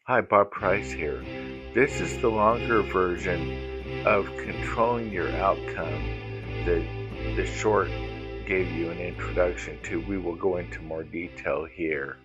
Hi, Bob Price here. This is the longer version of controlling your outcome that the short gave you an introduction to. We will go into more detail here.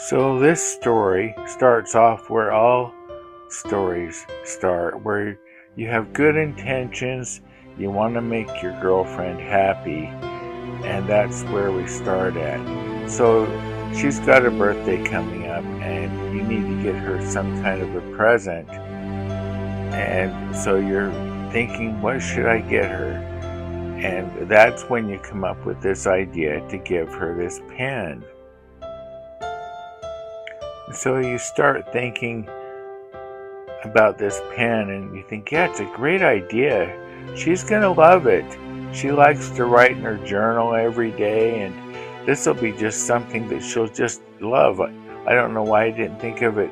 So this story starts off where all stories start, where you have good intentions, you want to make your girlfriend happy, and that's where we start at. So she's got a birthday coming up, and you need to get her some kind of a present. And so you're thinking, what should I get her? And that's when you come up with this idea to give her this pen. So you start thinking about this pen and you think, yeah, it's a great idea. She's going to love it. She likes to write in her journal every day, and this will be just something that she'll just love. I don't know why I didn't think of it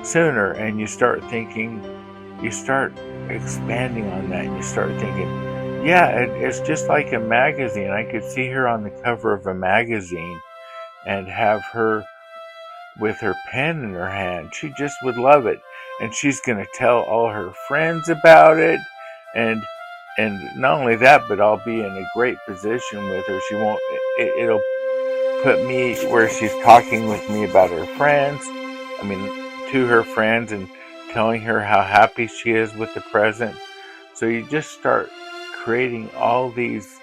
sooner. And you start thinking, you start expanding on that, and you start thinking, yeah, it's just like a magazine. I could see her on the cover of a magazine and have her with her pen in her hand. She just would love it, and she's going to tell all her friends about it, and not only that, but I'll be in a great position with her. She won't. It'll put me where she's talking with me about her friends. I mean, to her friends, and telling her how happy she is with the present. So you just start creating all these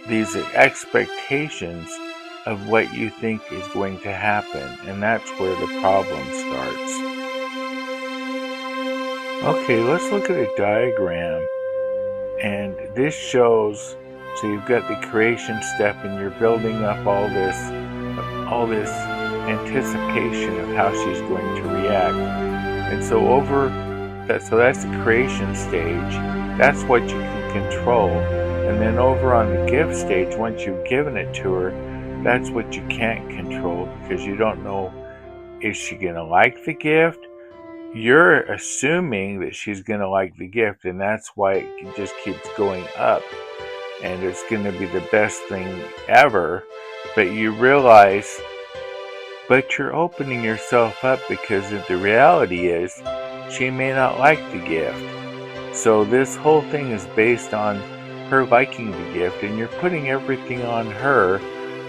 expectations of what you think is going to happen, and that's where the problem starts. Okay, let's look at a diagram, and this shows, so you've got the creation step, and you're building up all this anticipation of how she's going to react. And so that's the creation stage. That's what you can control. And then over on the give stage, once you've given it to her, that's what you can't control, because you don't know, is she going to like the gift? You're assuming that she's going to like the gift, and that's why it just keeps going up. And it's going to be the best thing ever. But you realize, but you're opening yourself up, because the reality is she may not like the gift. So this whole thing is based on her liking the gift, and you're putting everything on her,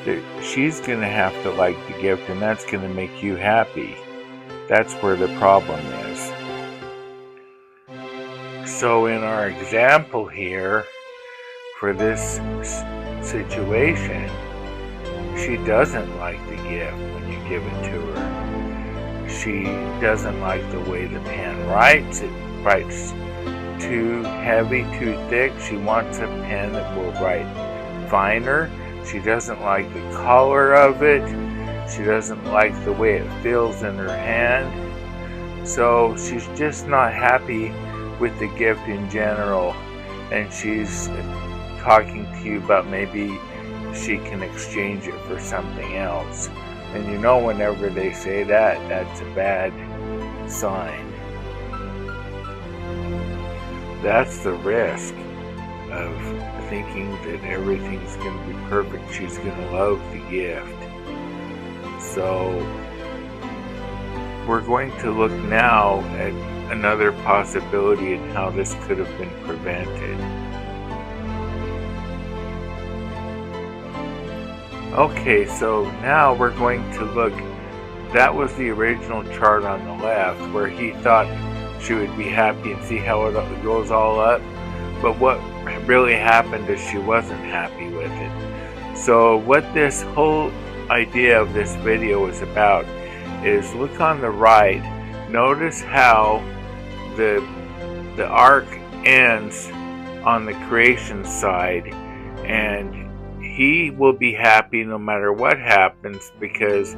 that she's going to have to like the gift, and that's going to make you happy. That's where the problem is. So in our example here, for this situation, she doesn't like the gift when you give it to her. She doesn't like the way the pen writes. It writes too heavy, too thick. She wants a pen that will write finer. She doesn't like the color of it. She doesn't like the way it feels in her hand. So she's just not happy with the gift in general. And she's talking to you about maybe she can exchange it for something else. And you know, whenever they say that, that's a bad sign. That's the risk of thinking that everything's going to be perfect. She's going to love the gift. So we're going to look now at another possibility and how this could have been prevented. Okay, so now we're going to look. That was the original chart on the left, where he thought she would be happy, and see how it goes all up. But what really happened is she wasn't happy with it. So what this whole idea of this video is about is, look on the right. Notice how the arc ends on the creation side, and he will be happy no matter what happens because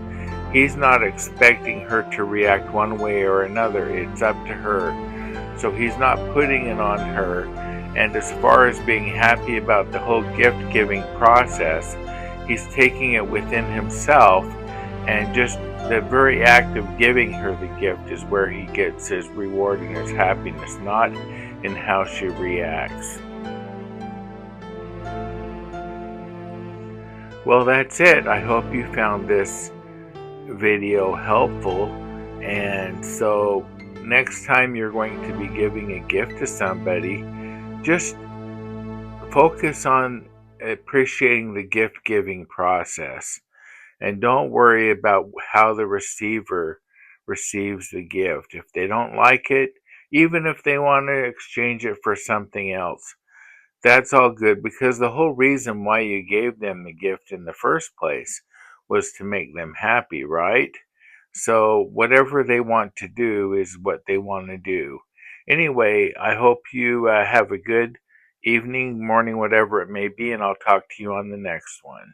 he's not expecting her to react one way or another. It's up to her. So he's not putting it on her. And as far as being happy about the whole gift giving process, he's taking it within himself, and just the very act of giving her the gift is where he gets his reward and his happiness, not in how she reacts. Well, that's it. I hope you found this video helpful. And so next time you're going to be giving a gift to somebody, just focus on appreciating the gift giving process, and don't worry about how the receiver receives the gift. If they don't like it, even if they want to exchange it for something else, that's all good, because the whole reason why you gave them the gift in the first place was to make them happy, right? So whatever they want to do is what they want to do. Anyway, I hope you have a good evening, morning, whatever it may be, and I'll talk to you on the next one.